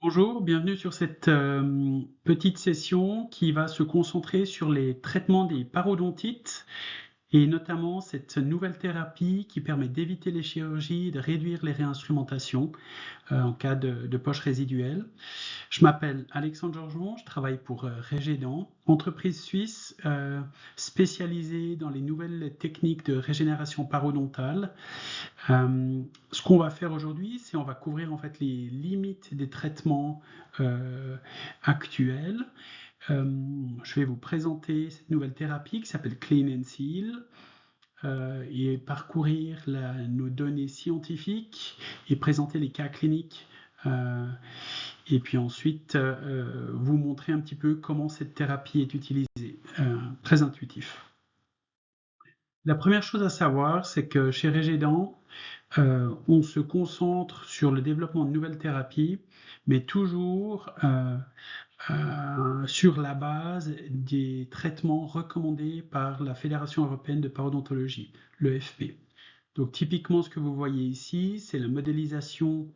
Bonjour, bienvenue sur cette petite session qui va se concentrer sur les traitements des parodontites et notamment cette nouvelle thérapie qui permet d'éviter les chirurgies et de réduire les réinstrumentations en cas de poche résiduelle. Je m'appelle Alexandre Georgeon, je travaille pour Régédent, entreprise suisse spécialisée dans les nouvelles techniques de régénération parodontale. Ce qu'on va faire aujourd'hui, c'est on va couvrir en fait les limites des traitements actuels. Je vais vous présenter cette nouvelle thérapie qui s'appelle Clean and Seal et parcourir nos données scientifiques et présenter les cas cliniques. Et puis ensuite, vous montrer un petit peu comment cette thérapie est utilisée. Très intuitif. La première chose à savoir, c'est que chez Régédent, on se concentre sur le développement de nouvelles thérapies, mais toujours sur la base des traitements recommandés par la Fédération européenne de parodontologie, l'EFP. Donc typiquement, ce que vous voyez ici, c'est la modélisation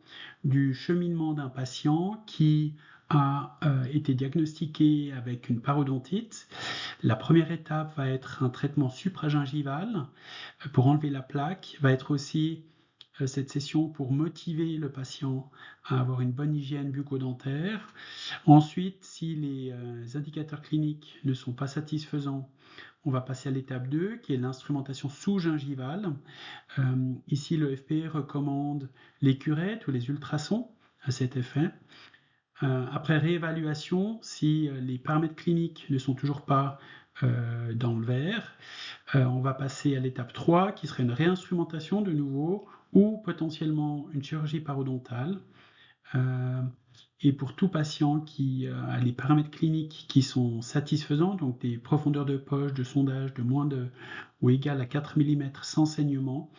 du cheminement d'un patient qui a été diagnostiqué avec une parodontite. La première étape va être un traitement supragingival pour enlever la plaque, va être aussi cette session pour motiver le patient à avoir une bonne hygiène bucco-dentaire. Ensuite, si les indicateurs cliniques ne sont pas satisfaisants, on va passer à l'étape 2, qui est l'instrumentation sous-gingivale. Ici, le FP recommande les curettes ou les ultrasons à cet effet. Après réévaluation, si les paramètres cliniques ne sont toujours pas dans le vert, on va passer à l'étape 3, qui serait une réinstrumentation de nouveau, ou potentiellement une chirurgie parodontale. Et pour tout patient qui a les paramètres cliniques qui sont satisfaisants, donc des profondeurs de poche, de sondage de moins de ou égal à 4 mm sans saignement,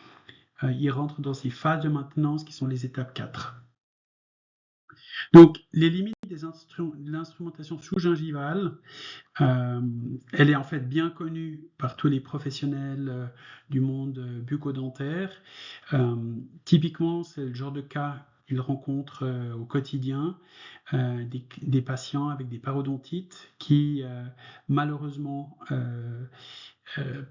il rentre dans ces phases de maintenance qui sont les étapes 4. Donc, les limites de l'instrumentation sous-gingivale, elle est en fait bien connue par tous les professionnels du monde bucco-dentaire. Typiquement, c'est le genre de cas qu'ils rencontrent au quotidien, des patients avec des parodontites qui, malheureusement,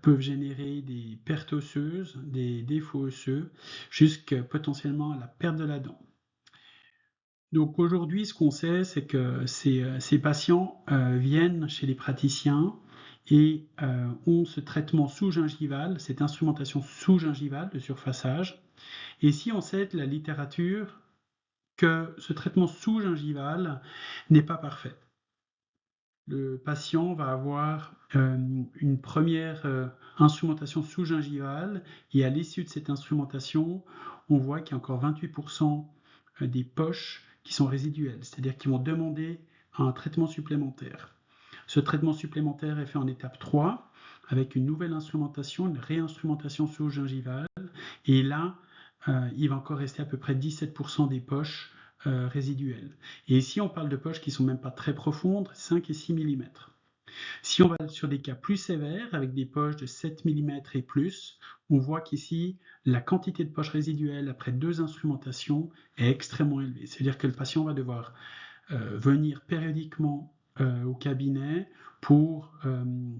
peuvent générer des pertes osseuses, des défauts osseux, jusqu'à potentiellement à la perte de la dent. Donc aujourd'hui, ce qu'on sait, c'est que ces patients viennent chez les praticiens et ont ce traitement sous-gingival, cette instrumentation sous-gingivale de surfaçage. Et si on sait de la littérature que ce traitement sous-gingival n'est pas parfait. Le patient va avoir une première instrumentation sous-gingivale et à l'issue de cette instrumentation, on voit qu'il y a encore 28% des poches qui sont résiduelles, c'est-à-dire qu'ils vont demander un traitement supplémentaire. Ce traitement supplémentaire est fait en étape 3 avec une nouvelle instrumentation, une réinstrumentation sous-gingivale et là, il va encore rester à peu près 17% des poches résiduelles. Et ici, on parle de poches qui ne sont même pas très profondes, 5 et 6 mm. Si on va sur des cas plus sévères, avec des poches de 7 mm et plus, on voit qu'ici, la quantité de poches résiduelles après 2 instrumentations est extrêmement élevée. C'est-à-dire que le patient va devoir venir périodiquement au cabinet pour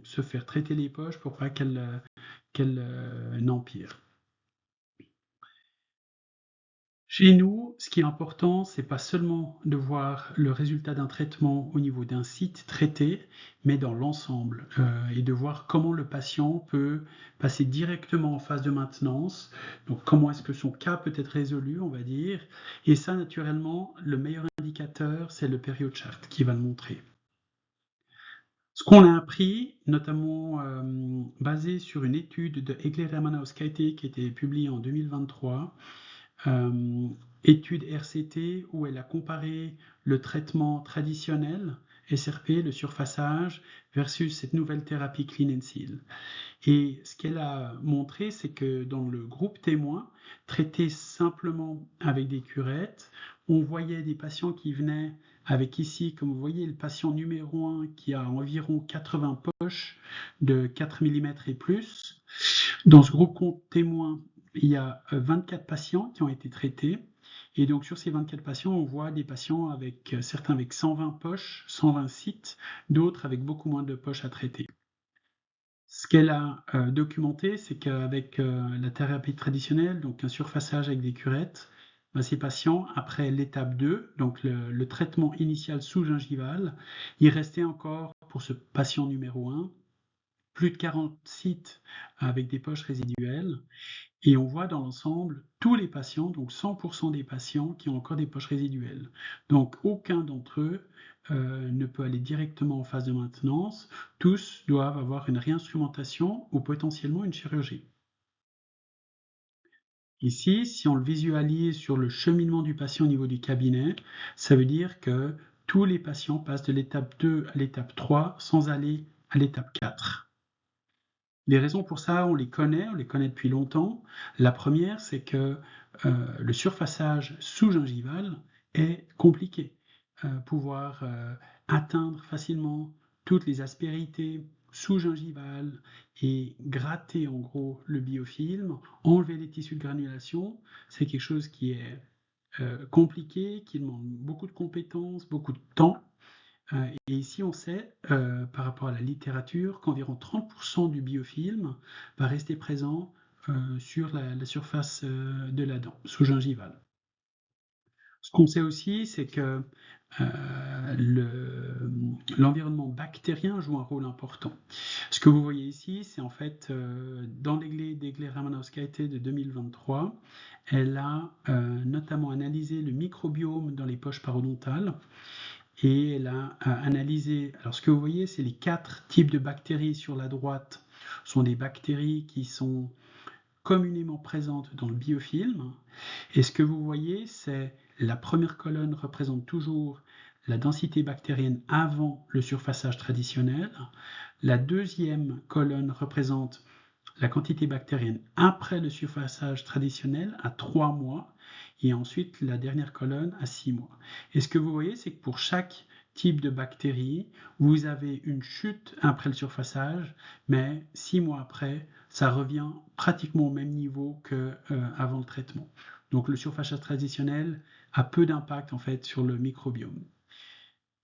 se faire traiter les poches pour pas qu'elles n'empirent. Chez nous, ce qui est important, c'est pas seulement de voir le résultat d'un traitement au niveau d'un site traité, mais dans l'ensemble, et de voir comment le patient peut passer directement en phase de maintenance. Donc, comment est-ce que son cas peut être résolu, on va dire. Et ça, naturellement, le meilleur indicateur, c'est le period chart qui va le montrer. Ce qu'on a appris, notamment basé sur une étude de Egler Hermanauskaite qui a été publiée en 2023, étude RCT où elle a comparé le traitement traditionnel, SRP, le surfaçage, versus cette nouvelle thérapie Clean and Seal. Et ce qu'elle a montré, c'est que dans le groupe témoin, traité simplement avec des curettes, on voyait des patients qui venaient avec ici, comme vous voyez, le patient numéro 1 qui a environ 80 poches de 4 mm et plus. Dans ce groupe témoin, il y a 24 patients qui ont été traités Et donc sur ces 24 patients, on voit des patients avec certains avec 120 poches, 120 sites, d'autres avec beaucoup moins de poches à traiter. Ce qu'elle a documenté, c'est qu'avec la thérapie traditionnelle, donc un surfaçage avec des curettes, ces patients, après l'étape 2, donc le traitement initial sous-gingival, il restait encore, pour ce patient numéro 1, plus de 40 sites avec des poches résiduelles. Et on voit dans l'ensemble tous les patients, donc 100% des patients qui ont encore des poches résiduelles. Donc aucun d'entre eux ne peut aller directement en phase de maintenance. Tous doivent avoir une réinstrumentation ou potentiellement une chirurgie. Ici, si on le visualise sur le cheminement du patient au niveau du cabinet, ça veut dire que tous les patients passent de l'étape 2 à l'étape 3 sans aller à l'étape 4. Les raisons pour ça, on les connaît depuis longtemps. La première, c'est que le surfaçage sous-gingival est compliqué. Pouvoir atteindre facilement toutes les aspérités sous-gingivales et gratter en gros le biofilm, enlever les tissus de granulation, c'est quelque chose qui est compliqué, qui demande beaucoup de compétences, beaucoup de temps. Et ici, on sait, par rapport à la littérature, qu'environ 30% du biofilm va rester présent sur la surface de la dent, sous-gingivale. Ce qu'on sait aussi, c'est que l'environnement bactérien joue un rôle important. Ce que vous voyez ici, c'est en fait dans d'Egler Ramanauskaite de 2023, elle a notamment analysé le microbiome dans les poches parodontales. Et elle a analysé, alors ce que vous voyez, c'est les 4 types de bactéries sur la droite, sont des bactéries qui sont communément présentes dans le biofilm. Et ce que vous voyez, c'est la première colonne représente toujours la densité bactérienne avant le surfaçage traditionnel. La deuxième colonne représente la quantité bactérienne après le surfaçage traditionnel à 3 mois et ensuite la dernière colonne à 6 mois. Et ce que vous voyez, c'est que pour chaque type de bactérie, vous avez une chute après le surfaçage, mais 6 mois après, ça revient pratiquement au même niveau qu'avant le traitement. Donc le surfaçage traditionnel a peu d'impact en fait sur le microbiome.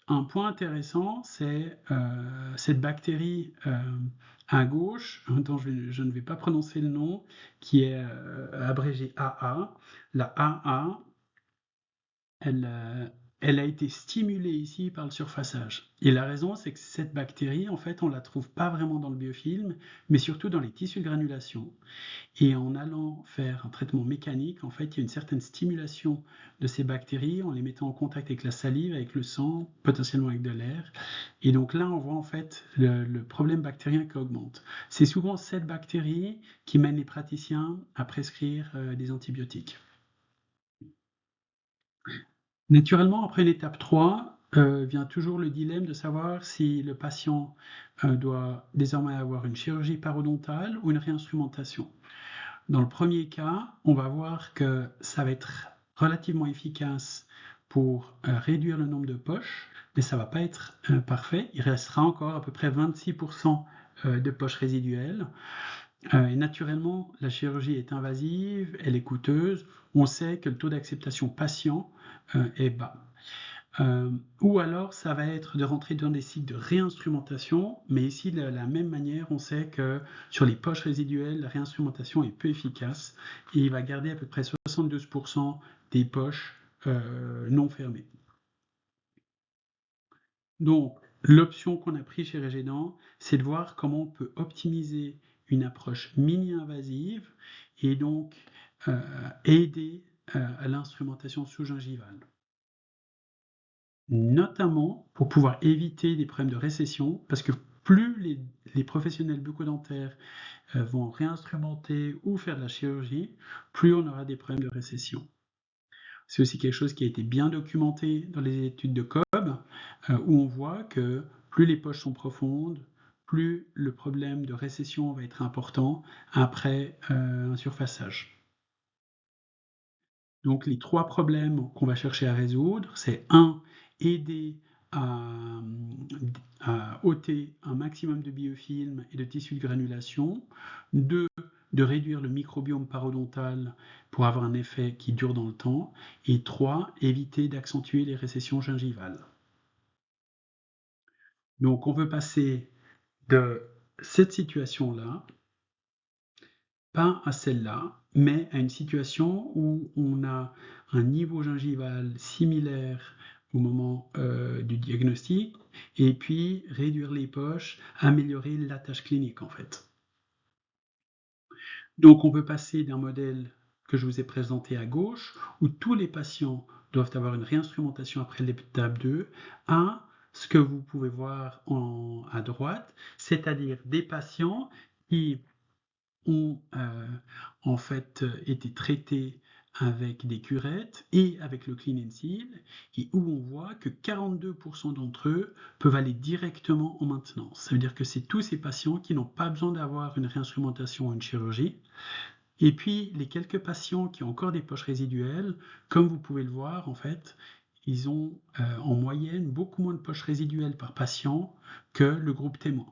Un point intéressant, c'est cette bactérie à gauche, dont je ne vais pas prononcer le nom, qui est abrégée AA. La AA, elle a été stimulée ici par le surfaçage. Et la raison, c'est que cette bactérie, en fait, on ne la trouve pas vraiment dans le biofilm, mais surtout dans les tissus de granulation. Et en allant faire un traitement mécanique, en fait, il y a une certaine stimulation de ces bactéries en les mettant en contact avec la salive, avec le sang, potentiellement avec de l'air. Et donc là, on voit en fait le problème bactérien qui augmente. C'est souvent cette bactérie qui mène les praticiens à prescrire des antibiotiques. Naturellement, après l'étape 3, vient toujours le dilemme de savoir si le patient doit désormais avoir une chirurgie parodontale ou une réinstrumentation. Dans le premier cas, on va voir que ça va être relativement efficace pour réduire le nombre de poches, mais ça ne va pas être parfait. Il restera encore à peu près 26% de poches résiduelles. Et naturellement, la chirurgie est invasive, elle est coûteuse. On sait que le taux d'acceptation patient est bas. Ou alors, ça va être de rentrer dans des cycles de réinstrumentation, mais ici, de la même manière, on sait que sur les poches résiduelles, la réinstrumentation est peu efficace et il va garder à peu près 72% des poches non fermées. Donc, l'option qu'on a prise chez Régédent, c'est de voir comment on peut optimiser une approche mini-invasive et donc aider à l'instrumentation sous-gingivale. Notamment pour pouvoir éviter des problèmes de récession, parce que plus les professionnels bucco-dentaires vont réinstrumenter ou faire de la chirurgie, plus on aura des problèmes de récession. C'est aussi quelque chose qui a été bien documenté dans les études de Cobb, où on voit que plus les poches sont profondes, plus le problème de récession va être important après un surfaçage. Donc les 3 problèmes qu'on va chercher à résoudre, c'est 1, aider à ôter un maximum de biofilm et de tissus de granulation. 2, de réduire le microbiome parodontal pour avoir un effet qui dure dans le temps. Et 3, éviter d'accentuer les récessions gingivales. Donc on veut passer de cette situation-là, pas à celle-là, mais à une situation où on a un niveau gingival similaire au moment du diagnostic, et puis réduire les poches, améliorer la tâche clinique en fait. Donc on peut passer d'un modèle que je vous ai présenté à gauche, où tous les patients doivent avoir une réinstrumentation après l'étape 2, à ce que vous pouvez voir à droite, c'est-à-dire des patients qui ont en fait été traités avec des curettes et avec le Clean and Seal, et où on voit que 42% d'entre eux peuvent aller directement en maintenance. Ça veut dire que c'est tous ces patients qui n'ont pas besoin d'avoir une réinstrumentation ou une chirurgie. Et puis, les quelques patients qui ont encore des poches résiduelles, comme vous pouvez le voir, en fait, ils ont en moyenne beaucoup moins de poches résiduelles par patient que le groupe témoin.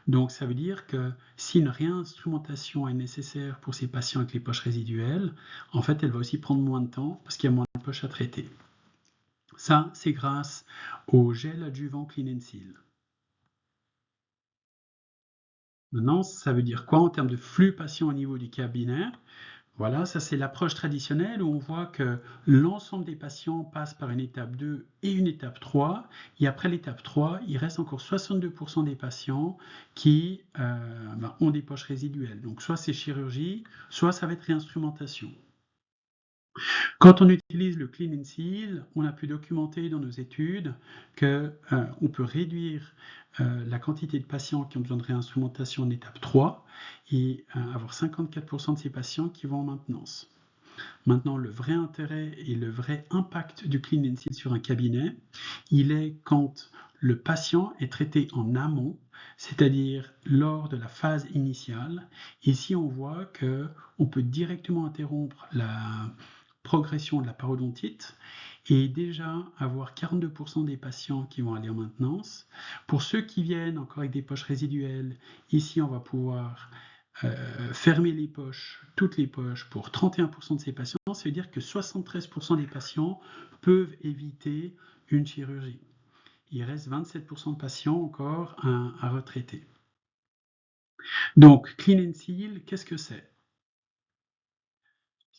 Donc, ça veut dire que si une réinstrumentation est nécessaire pour ces patients avec les poches résiduelles, en fait, elle va aussi prendre moins de temps parce qu'il y a moins de poches à traiter. Ça, c'est grâce au gel adjuvant Clean and Seal. Maintenant, ça veut dire quoi en termes de flux patient au niveau du cabinet? Voilà, ça c'est l'approche traditionnelle où on voit que l'ensemble des patients passent par une étape 2 et une étape 3. Et après l'étape 3, il reste encore 62% des patients qui ont des poches résiduelles. Donc soit c'est chirurgie, soit ça va être réinstrumentation. Quand on utilise le Clean and Seal, on a pu documenter dans nos études qu'on peut réduire la quantité de patients qui ont besoin de réinstrumentation en étape 3 et avoir 54% de ces patients qui vont en maintenance. Maintenant, le vrai intérêt et le vrai impact du Clean and Seal sur un cabinet, il est quand le patient est traité en amont, c'est-à-dire lors de la phase initiale. Ici, on voit qu'on peut directement interrompre la progression de la parodontite et déjà avoir 42% des patients qui vont aller en maintenance. Pour ceux qui viennent encore avec des poches résiduelles, ici on va pouvoir fermer les poches, toutes les poches pour 31% de ces patients. Ça veut dire que 73% des patients peuvent éviter une chirurgie. Il reste 27% de patients encore à retraiter. Donc, Clean and Seal, qu'est-ce que c'est?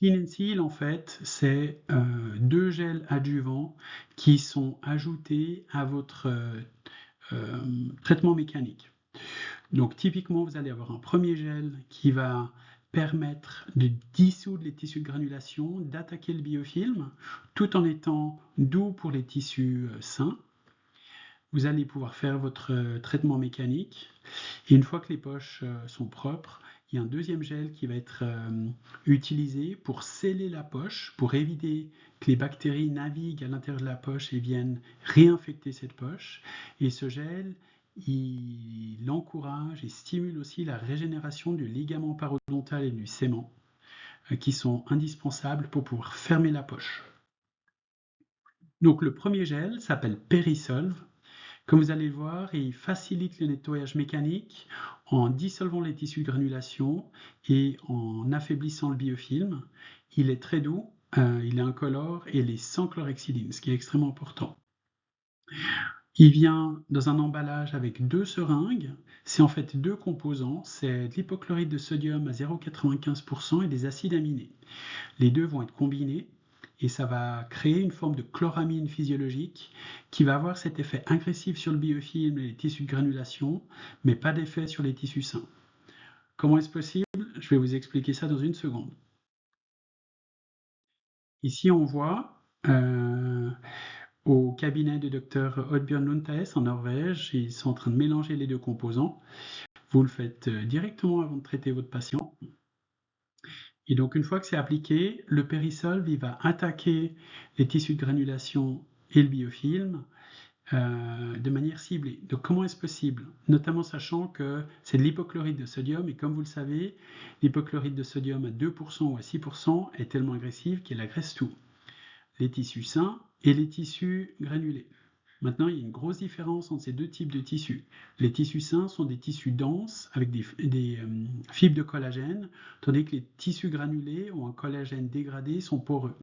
Clean and Seal, en fait, c'est 2 gels adjuvants qui sont ajoutés à votre traitement mécanique. Donc, typiquement, vous allez avoir un premier gel qui va permettre de dissoudre les tissus de granulation, d'attaquer le biofilm, tout en étant doux pour les tissus sains. Vous allez pouvoir faire votre traitement mécanique. Et une fois que les poches sont propres, il y a un deuxième gel qui va être utilisé pour sceller la poche, pour éviter que les bactéries naviguent à l'intérieur de la poche et viennent réinfecter cette poche. Et ce gel, il encourage et stimule aussi la régénération du ligament parodontal et du sément, qui sont indispensables pour pouvoir fermer la poche. Donc le premier gel s'appelle Perisolve. Comme vous allez le voir, il facilite le nettoyage mécanique en dissolvant les tissus de granulation et en affaiblissant le biofilm. Il est très doux, il est incolore et il est sans chlorhexidine, ce qui est extrêmement important. Il vient dans un emballage avec 2 seringues. C'est en fait 2 composants, c'est de l'hypochlorite de sodium à 0,95% et des acides aminés. Les deux vont être combinés et ça va créer une forme de chloramine physiologique qui va avoir cet effet agressif sur le biofilm et les tissus de granulation, mais pas d'effet sur les tissus sains. Comment est-ce possible? Je vais vous expliquer ça dans une seconde. Ici, on voit au cabinet du docteur Oddbjørn Lundtaes en Norvège, ils sont en train de mélanger les 2 composants. Vous le faites directement avant de traiter votre patient. Et donc, une fois que c'est appliqué, le Perisolve, il va attaquer les tissus de granulation et le biofilm de manière ciblée. Donc, comment est-ce possible? Notamment sachant que c'est de l'hypochlorite de sodium, et comme vous le savez, l'hypochlorite de sodium à 2% ou à 6% est tellement agressive qu'elle agresse tout. Les tissus sains et les tissus granulés. Maintenant, il y a une grosse différence entre ces deux types de tissus. Les tissus sains sont des tissus denses avec des fibres de collagène, tandis que les tissus granulés ou un collagène dégradé sont poreux.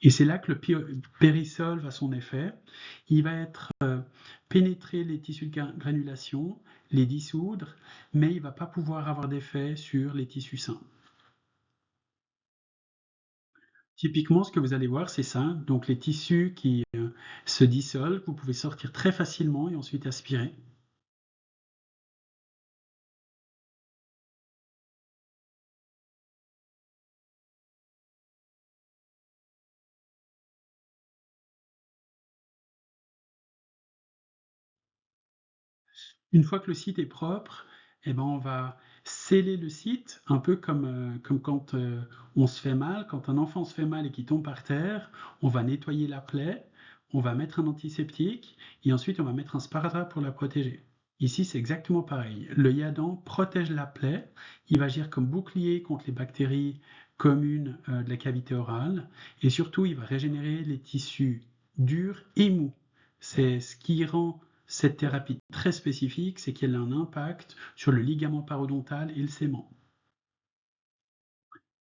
Et c'est là que le périsol va son effet. Il va pénétrer les tissus de granulation, les dissoudre, mais il ne va pas pouvoir avoir d'effet sur les tissus sains. Typiquement, ce que vous allez voir, c'est ça. Donc les tissus qui se dissolvent, vous pouvez sortir très facilement et ensuite aspirer. Une fois que le site est propre, eh ben, on va sceller le site, un peu comme quand on se fait mal, quand un enfant se fait mal et qu'il tombe par terre, on va nettoyer la plaie, on va mettre un antiseptique et ensuite on va mettre un sparadrap pour la protéger. Ici, c'est exactement pareil. Le Yadan protège la plaie, il va agir comme bouclier contre les bactéries communes de la cavité orale et surtout, il va régénérer les tissus durs et mous. C'est ce qui rend cette thérapie très spécifique, c'est qu'elle a un impact sur le ligament parodontal et le sément.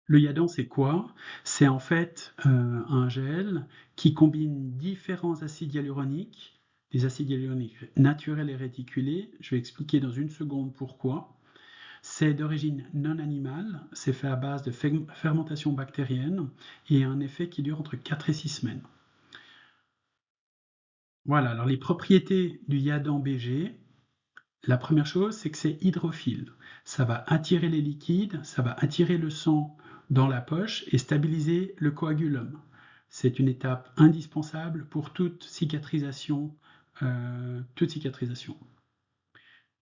Le Yadan, c'est quoi? C'est en fait un gel qui combine différents acides hyaluroniques, des acides hyaluroniques naturels et réticulés. Je vais expliquer dans une seconde pourquoi. C'est d'origine non animale, c'est fait à base de fermentation bactérienne et a un effet qui dure entre 4 et 6 semaines. Voilà, alors les propriétés du Yadan BG, la première chose, c'est que c'est hydrophile. Ça va attirer les liquides, ça va attirer le sang dans la poche et stabiliser le coagulum. C'est une étape indispensable pour toute cicatrisation. Toute cicatrisation.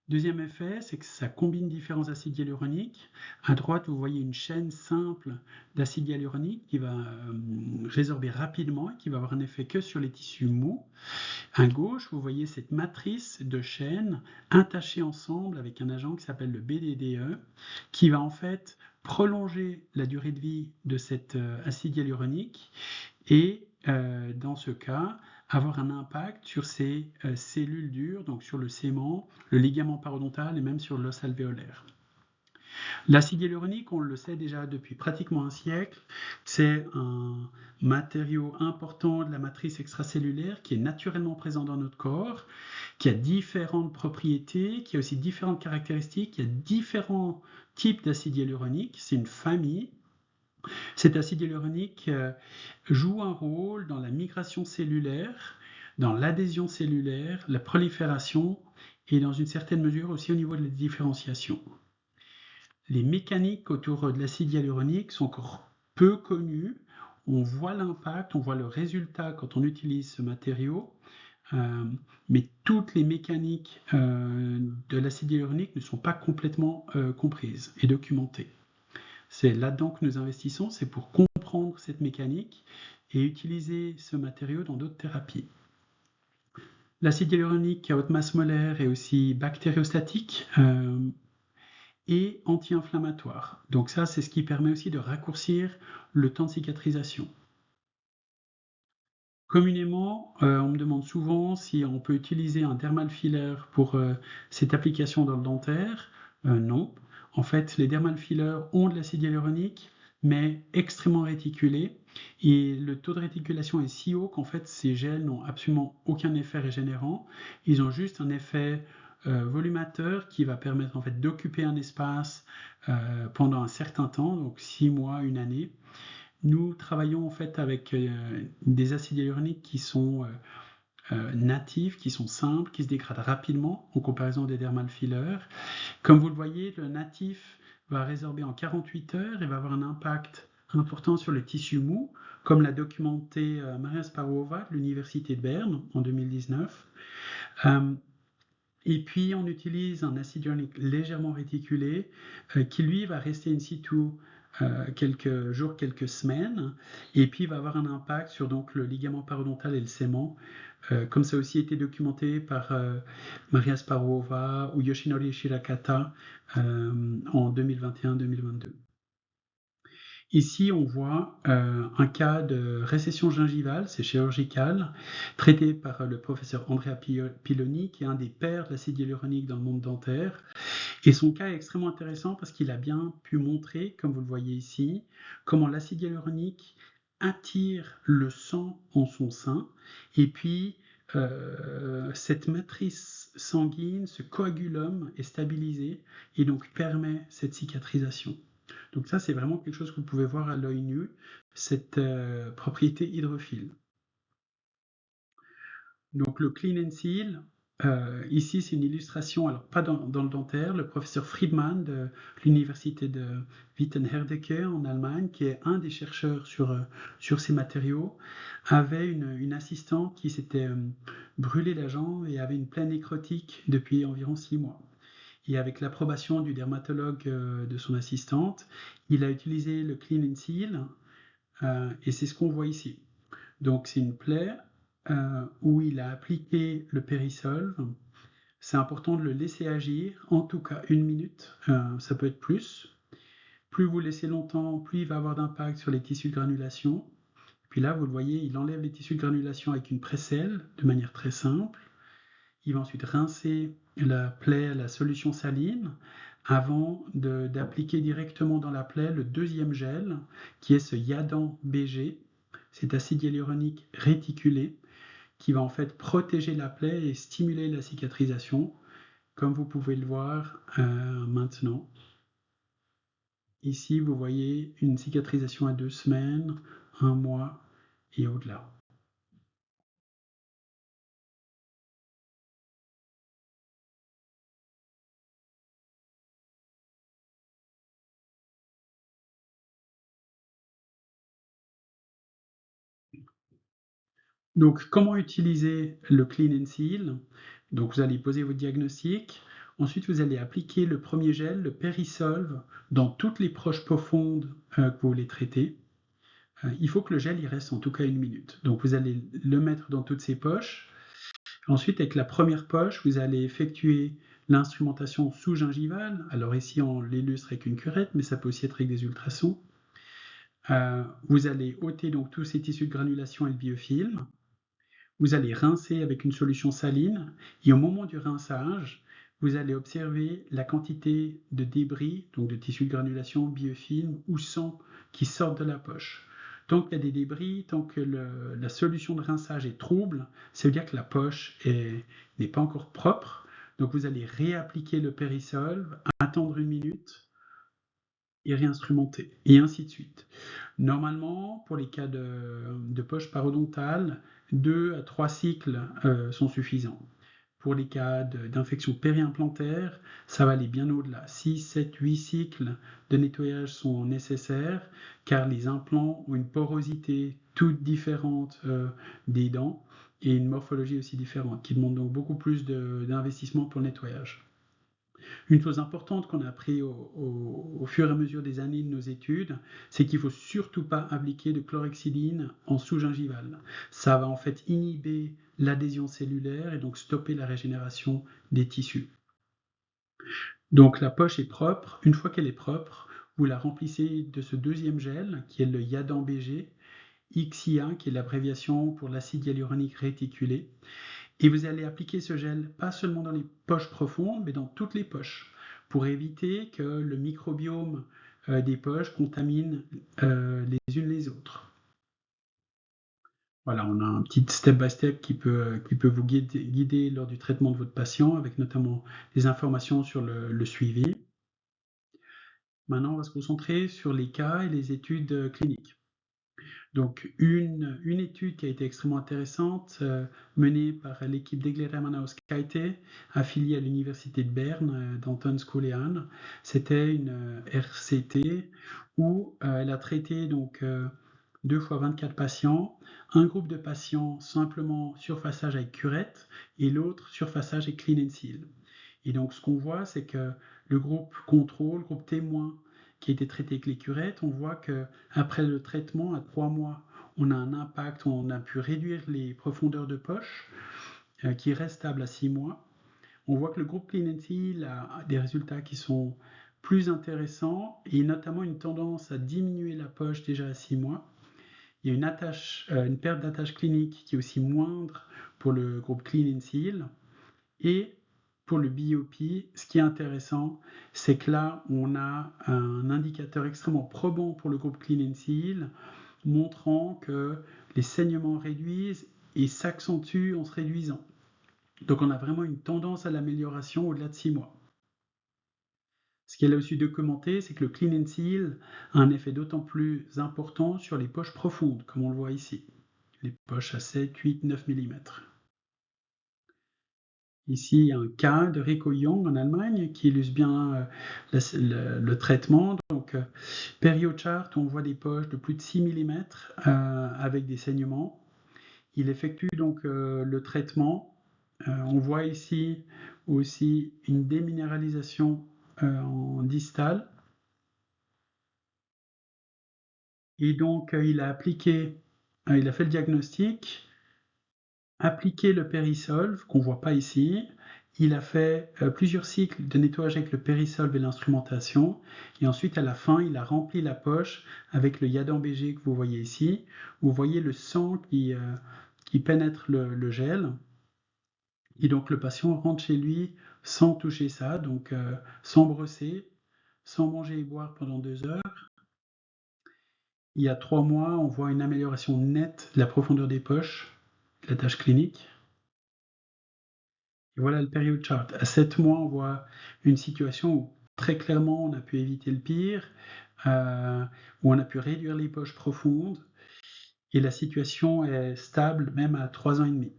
Deuxième effet, c'est que ça combine différents acides hyaluroniques. À droite, vous voyez une chaîne simple d'acides hyaluroniques qui va résorber rapidement et qui va avoir un effet que sur les tissus mous. À gauche, vous voyez cette matrice de chaînes attachées ensemble avec un agent qui s'appelle le BDDE, qui va en fait prolonger la durée de vie de cet acide hyaluronique et dans ce cas, avoir un impact sur ces cellules dures, donc sur le sément, le ligament parodontal et même sur l'os alvéolaire. L'acide hyaluronique, on le sait déjà depuis pratiquement un siècle, c'est un matériau important de la matrice extracellulaire qui est naturellement présent dans notre corps, qui a différentes propriétés, qui a aussi différentes caractéristiques, il y a différents types d'acide hyaluronique, c'est une famille. Cet acide hyaluronique joue un rôle dans la migration cellulaire, dans l'adhésion cellulaire, la prolifération et dans une certaine mesure aussi au niveau de la différenciation. Les mécaniques autour de l'acide hyaluronique sont encore peu connues. On voit l'impact, on voit le résultat quand on utilise ce matériau, mais toutes les mécaniques de l'acide hyaluronique ne sont pas complètement comprises et documentées. C'est là-dedans que nous investissons, c'est pour comprendre cette mécanique et utiliser ce matériau dans d'autres thérapies. L'acide hyaluronique à haute masse molaire est aussi bactériostatique et anti-inflammatoire. Donc ça, c'est ce qui permet aussi de raccourcir le temps de cicatrisation. Communément, on me demande souvent si on peut utiliser un dermal filler pour cette application dans le dentaire. Non. En fait, les dermal fillers ont de l'acide hyaluronique, mais extrêmement réticulé. Et le taux de réticulation est si haut qu'en fait, ces gels n'ont absolument aucun effet régénérant. Ils ont juste un effet volumateur qui va permettre en fait d'occuper un espace pendant un certain temps, donc 6 mois, une année. Nous travaillons en fait avec des acides hyaluroniques qui sont natifs, qui sont simples, qui se dégradent rapidement en comparaison des dermal fillers. Comme vous le voyez, le natif va résorber en 48 heures et va avoir un impact important sur le tissu mou, comme l'a documenté Maria Sparova de l'Université de Berne en 2019. Et puis on utilise un acide hyaluronique légèrement réticulé qui lui va rester in situ quelques jours, quelques semaines, et puis va avoir un impact sur donc, le ligament parodontal et le sément, comme ça a aussi été documenté par Maria Sparova ou Yoshinori Shirakata en 2021-2022. Ici, on voit un cas de récession gingivale, c'est chirurgical, traité par le professeur Andrea Piloni, qui est un des pères de l'acide hyaluronique dans le monde dentaire. Et son cas est extrêmement intéressant parce qu'il a bien pu montrer, comme vous le voyez ici, comment l'acide hyaluronique attire le sang en son sein, et puis cette matrice sanguine, ce coagulum est stabilisé et donc permet cette cicatrisation. Donc ça, c'est vraiment quelque chose que vous pouvez voir à l'œil nu, cette propriété hydrophile. Donc le Clean and Seal, ici c'est une illustration, alors pas dans le dentaire, le professeur Friedman de l'université de Witten-Herdecke en Allemagne, qui est un des chercheurs sur ces matériaux, avait une assistante qui s'était brûlée la jambe et avait une plaie nécrotique depuis environ 6 mois. Et avec l'approbation du dermatologue de son assistante, il a utilisé le Clean and Seal, et c'est ce qu'on voit ici. Donc c'est une plaie où il a appliqué le Périsolve. C'est important de le laisser agir, en tout cas 1 minute, ça peut être plus. Plus vous laissez longtemps, plus il va avoir d'impact sur les tissus de granulation. Puis là, vous le voyez, il enlève les tissus de granulation avec une presselle de manière très simple. Il va ensuite rincer la plaie à la solution saline avant d'appliquer directement dans la plaie le deuxième gel, qui est ce Yadan BG, cet acide hyaluronique réticulé, qui va en fait protéger la plaie et stimuler la cicatrisation, comme vous pouvez le voir maintenant. Ici, vous voyez une cicatrisation à 2 semaines, 1 mois et au-delà. Donc, comment utiliser le Clean and Seal? Donc, vous allez poser votre diagnostic. Ensuite, vous allez appliquer le premier gel, le Périsolve, dans toutes les poches profondes que vous voulez traiter. Il faut que le gel y reste en tout cas 1 minute. Donc, vous allez le mettre dans toutes ces poches. Ensuite, avec la première poche, vous allez effectuer l'instrumentation sous-gingivale. Alors ici, on l'illustre avec une curette, mais ça peut aussi être avec des ultrasons. Vous allez ôter donc tous ces tissus de granulation et le biofilm. Vous allez rincer avec une solution saline et au moment du rinçage, vous allez observer la quantité de débris, donc de tissus de granulation, biofilm ou sang qui sortent de la poche. Tant qu'il y a des débris, tant que la solution de rinçage est trouble, ça veut dire que la poche n'est pas encore propre. Donc vous allez réappliquer le Périsolve, attendre 1 minute et réinstrumenter, et ainsi de suite. Normalement, pour les cas de poche parodontale, 2 à 3 cycles sont suffisants. Pour les cas d'infection périimplantaire, ça va aller bien au-delà. 6, 7, 8 cycles de nettoyage sont nécessaires car les implants ont une porosité toute différente des dents et une morphologie aussi différente qui demande donc beaucoup plus d'investissement pour le nettoyage. Une chose importante qu'on a appris au fur et à mesure des années de nos études, c'est qu'il ne faut surtout pas appliquer de chlorhexidine en sous-gingival. Ça va en fait inhiber l'adhésion cellulaire et donc stopper la régénération des tissus. Donc la poche est propre. Une fois qu'elle est propre, vous la remplissez de ce deuxième gel qui est le Yadan BG, XIA qui est l'abréviation pour l'acide hyaluronique réticulé. Et vous allez appliquer ce gel pas seulement dans les poches profondes, mais dans toutes les poches, pour éviter que le microbiome des poches contamine les unes les autres. Voilà, on a un petit step-by-step qui peut vous guider lors du traitement de votre patient, avec notamment des informations sur le suivi. Maintenant, on va se concentrer sur les cas et les études cliniques. Donc, une étude qui a été extrêmement intéressante, menée par l'équipe d'Egler-Manaus-Kaite, affiliée à l'université de Berne, d'Anton Sculean. C'était une RCT où elle a traité donc 2 fois 24 patients, un groupe de patients simplement surfaçage avec curette et l'autre surfaçage avec clean and seal. Et donc, ce qu'on voit, c'est que le groupe contrôle, le groupe témoin, qui a été traité avec les curettes, on voit qu'après le traitement, à 3 mois, on a un impact, on a pu réduire les profondeurs de poche, qui restent stables à 6 mois. On voa que le groupe Clean and Seal a des résultats qui sont plus intéressant et notamment une tendance à diminuer la poche déjà à 6 mois. Il y a une perte d'attache clinique qui est aussi moindre pour le groupe Clean and Seal. Et pour le BOP, ce qui est intéressant, c'est que là, on a un indicateur extrêmement probant pour le groupe Clean and Seal, montrant que les saignements réduisent et s'accentuent en se réduisant. Donc on a vraiment une tendance à l'amélioration au-delà de 6 mois. Ce qu'elle a aussi documenté, c'est que le Clean and Seal a un effet d'autant plus important sur les poches profondes, comme on le voit ici. Les poches à 7, 8, 9 mm. Ici, il y a un cas de Rico Young en Allemagne qui illustre bien le traitement. Donc, PerioChart, on voit des poches de plus de 6 mm avec des saignements. Il effectue donc le traitement. On voit ici aussi une déminéralisation en distal. Et donc, il a fait le diagnostic, appliqué le Perisolve, qu'on ne voit pas ici. Il a fait plusieurs cycles de nettoyage avec le Perisolve et l'instrumentation. Et ensuite, à la fin, il a rempli la poche avec le Yadan BG que vous voyez ici. Vous voyez le sang qui pénètre le gel. Et donc, le patient rentre chez lui sans toucher ça, donc sans brosser, sans manger et boire pendant 2 heures. Il y a 3 mois, on voit une amélioration nette de la profondeur des poches, de la tâche clinique. Et voilà le period chart. À 7 mois, on voit une situation où très clairement on a pu éviter le pire, où on a pu réduire les poches profondes, et la situation est stable même à 3 ans et demi.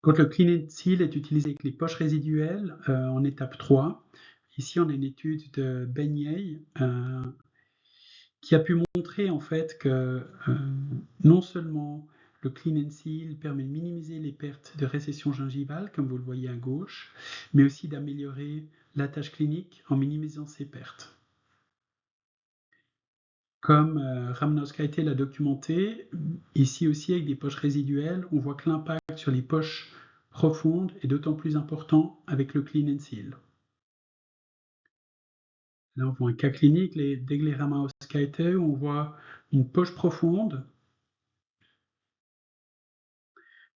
Quand le Clean and Seal est utilisé avec les poches résiduelles en étape 3, ici on a une étude de Ben Yeh, qui a pu montrer en fait que non seulement le Clean and Seal permet de minimiser les pertes de récession gingivale, comme vous le voyez à gauche, mais aussi d'améliorer la tâche clinique en minimisant ces pertes. Comme Ramnowskaite l'a documenté, ici aussi avec des poches résiduelles, on voit que l'impact sur les poches profondes est d'autant plus important avec le Clean and Seal. Là, on voit un cas clinique d'Egle Ramnowskaite où on voit une poche profonde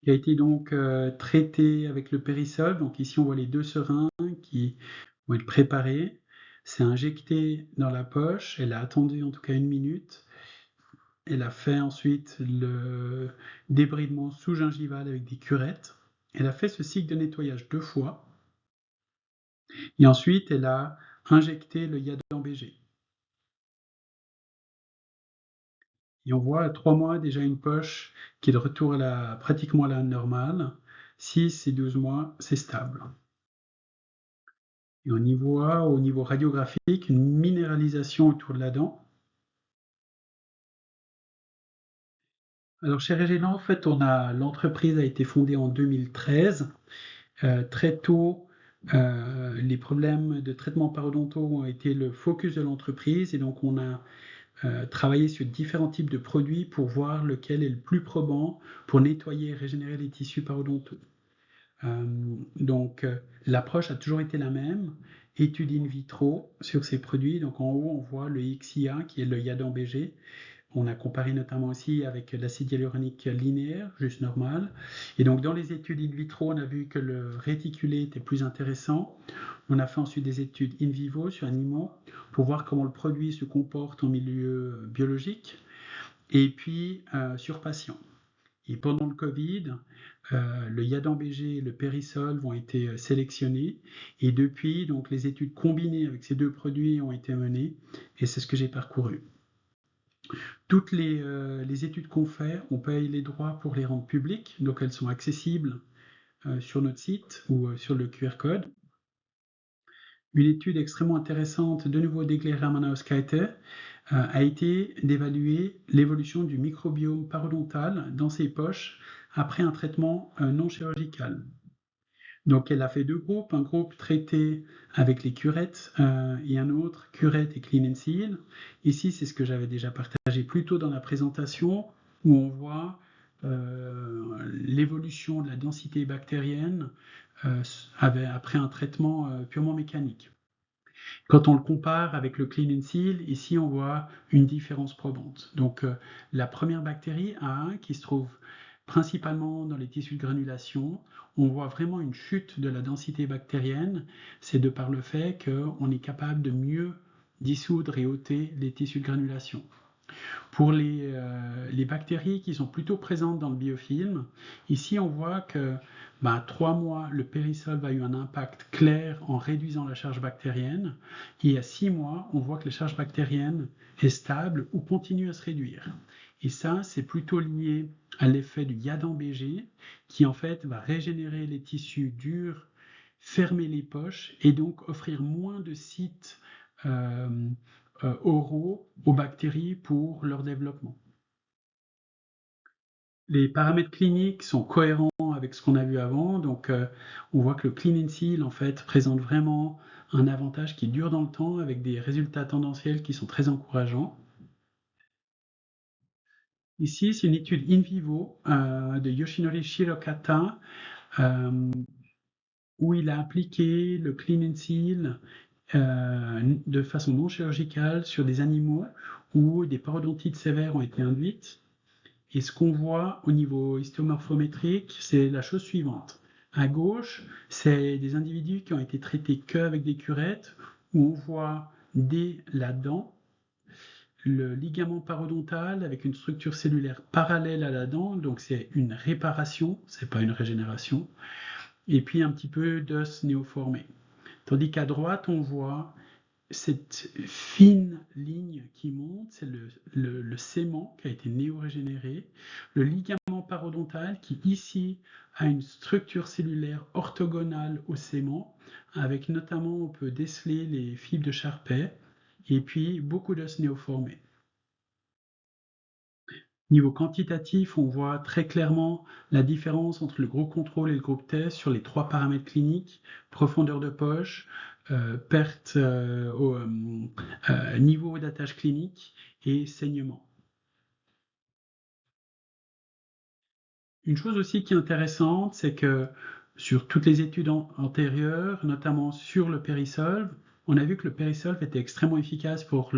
qui a été donc traité avec le Perisolve. Donc ici, on voit les 2 seringues qui vont être préparées. C'est injecté dans la poche. Elle a attendu en tout cas 1 minute. Elle a fait ensuite le débridement sous-gingival avec des curettes. Elle a fait ce cycle de nettoyage 2 fois. Et ensuite, elle a injecté le Yadan BG. Et on voit à 3 mois déjà une poche qui est de retour pratiquement à la normale. 6 et 12 mois, c'est stable. Et on y voit au niveau radiographique une minéralisation autour de la dent. Alors chez Regeneron, en fait, l'entreprise a été fondée en 2013. Très tôt, les problèmes de traitement parodontaux ont été le focus de l'entreprise et donc on a travaillé sur différents types de produits pour voir lequel est le plus probant pour nettoyer et régénérer les tissus parodontaux. Donc l'approche a toujours été la même, étude in vitro sur ces produits. Donc en haut, on voit le XIA qui est le Yadan BG. On a comparé notamment aussi avec l'acide hyaluronique linéaire, juste normal. Et donc dans les études in vitro, on a vu que le réticulé était plus intéressant. On a fait ensuite des études in vivo sur animaux pour voir comment le produit se comporte en milieu biologique. Et puis sur patients. Et pendant le Covid, le Yadan BG et le Perisolve ont été sélectionnés. Et depuis, donc, les études combinées avec ces 2 produits ont été menées. Et c'est ce que j'ai parcouru. Toutes les études qu'on fait, on paye les droits pour les rendre publiques. Donc elles sont accessibles sur notre site ou sur le QR code. Une étude extrêmement intéressante, de nouveau d'Egle Ramnowskaite, a été d'évaluer l'évolution du microbiome parodontal dans ces poches après un traitement non chirurgical. Donc elle a fait 2 groupes, un groupe traité avec les curettes et un autre curettes et Clean and Seal. Ici, c'est ce que j'avais déjà partagé plus tôt dans la présentation, où on voit l'évolution de la densité bactérienne après un traitement purement mécanique. Quand on le compare avec le Clean and Seal, ici on voit une différence probante. Donc la première bactérie A1 qui se trouve principalement dans les tissus de granulation, on voit vraiment une chute de la densité bactérienne. C'est de par le fait qu'on est capable de mieux dissoudre et ôter les tissus de granulation. Pour les bactéries qui sont plutôt présentes dans le biofilm, ici on voit que à 3 mois, le périssolve a eu un impact clair en réduisant la charge bactérienne, et à 6 mois, on voit que la charge bactérienne est stable ou continue à se réduire. Et ça, c'est plutôt lié à l'effet du Yadan-BG, qui en fait va régénérer les tissus durs, fermer les poches, et donc offrir moins de sites oraux aux bactéries pour leur développement. Les paramètres cliniques sont cohérents avec ce qu'on a vu avant, donc on voit que le Clean and Seal en fait présente vraiment un avantage qui dure dans le temps avec des résultats tendanciels qui sont très encourageants. Ici, c'est une étude in vivo de Yoshinori Shirokata où il a appliqué le Clean and Seal de façon non chirurgicale sur des animaux où des parodontites sévères ont été induites. Et ce qu'on voit au niveau histomorphométrique, c'est la chose suivante. À gauche, c'est des individus qui ont été traités qu'avec des curettes, où on voit dès la dent le ligament parodontal avec une structure cellulaire parallèle à la dent, donc c'est une réparation, c'est pas une régénération, et puis un petit peu d'os néoformé. Tandis qu'à droite, on voit cette fine ligne qui monte, c'est le sément qui a été néo-régénéré, le ligament parodontal qui ici a une structure cellulaire orthogonale au sément, avec notamment on peut déceler les fibres de Charpet, et puis beaucoup d'os néoformés. Niveau quantitatif, on voit très clairement la différence entre le groupe contrôle et le groupe test sur les 3 paramètres cliniques, profondeur de poche, perte au niveau d'attache clinique et saignement. Une chose aussi qui est intéressante, c'est que sur toutes les études antérieures, notamment sur le Perisolve, on a vu que le Perisolve était extrêmement efficace pour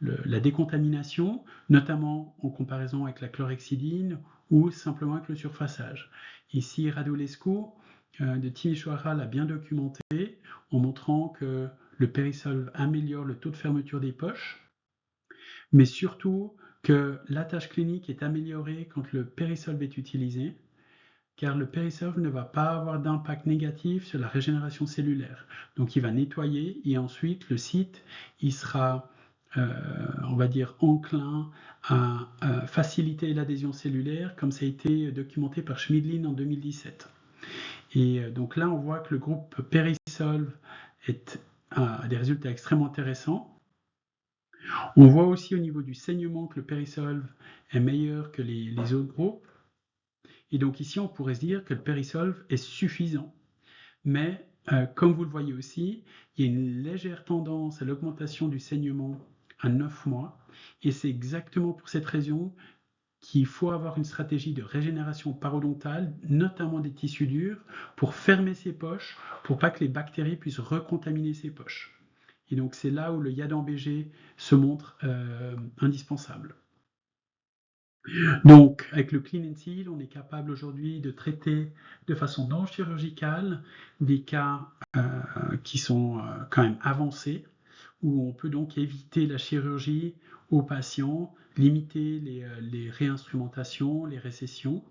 la décontamination, notamment en comparaison avec la chlorhexidine ou simplement avec le surfaçage. Ici, Radulescu de Timișoara l'a bien documenté en montrant que le Perisolve améliore le taux de fermeture des poches, mais surtout que la tâche clinique est améliorée quand le Perisolve est utilisé, car le Perisolve ne va pas avoir d'impact négatif sur la régénération cellulaire. Donc il va nettoyer et ensuite le site il sera, on va dire, enclin à faciliter l'adhésion cellulaire, comme ça a été documenté par Schmidlin en 2017. Et donc là, on voit que le groupe Perisolve a des résultats extrêmement intéressants. On voit aussi au niveau du saignement que le Perisolve est meilleur que les autres groupes. Et donc ici, on pourrait se dire que le Perisolve est suffisant. Mais comme vous le voyez aussi, il y a une légère tendance à l'augmentation du saignement à 9 mois. Et c'est exactement pour cette raison qu'il faut avoir une stratégie de régénération parodontale, notamment des tissus durs, pour fermer ces poches, pour pas que les bactéries puissent recontaminer ces poches. Et donc c'est là où le Yadan-BG se montre indispensable. Donc avec le Clean and Seal, on est capable aujourd'hui de traiter de façon non chirurgicale des cas qui sont quand même avancés, où on peut donc éviter la chirurgie aux patients, limiter les réinstrumentations, les récessions.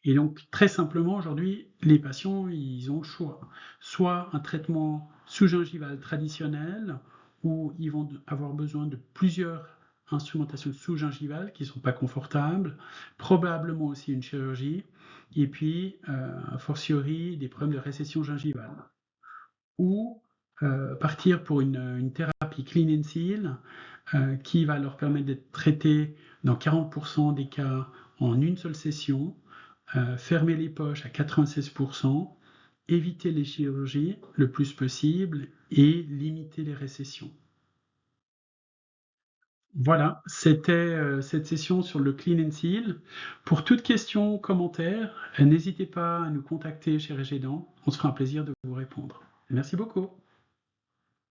Et donc, très simplement, aujourd'hui, les patients, ils ont le choix. Soit un traitement sous-gingival traditionnel, où ils vont avoir besoin de plusieurs instrumentations sous-gingivales qui ne sont pas confortables, probablement aussi une chirurgie, et puis, a fortiori, des problèmes de récession gingivale. Ou partir pour une thérapie Clean and Seal, qui va leur permettre d'être traités dans 40% des cas en une seule session, fermer les poches à 96%, éviter les chirurgies le plus possible et limiter les récessions. Voilà, c'était cette session sur le Clean and Seal. Pour toute question, commentaire, n'hésitez pas à nous contacter chez Régédan. On se fera un plaisir de vous répondre. Merci beaucoup.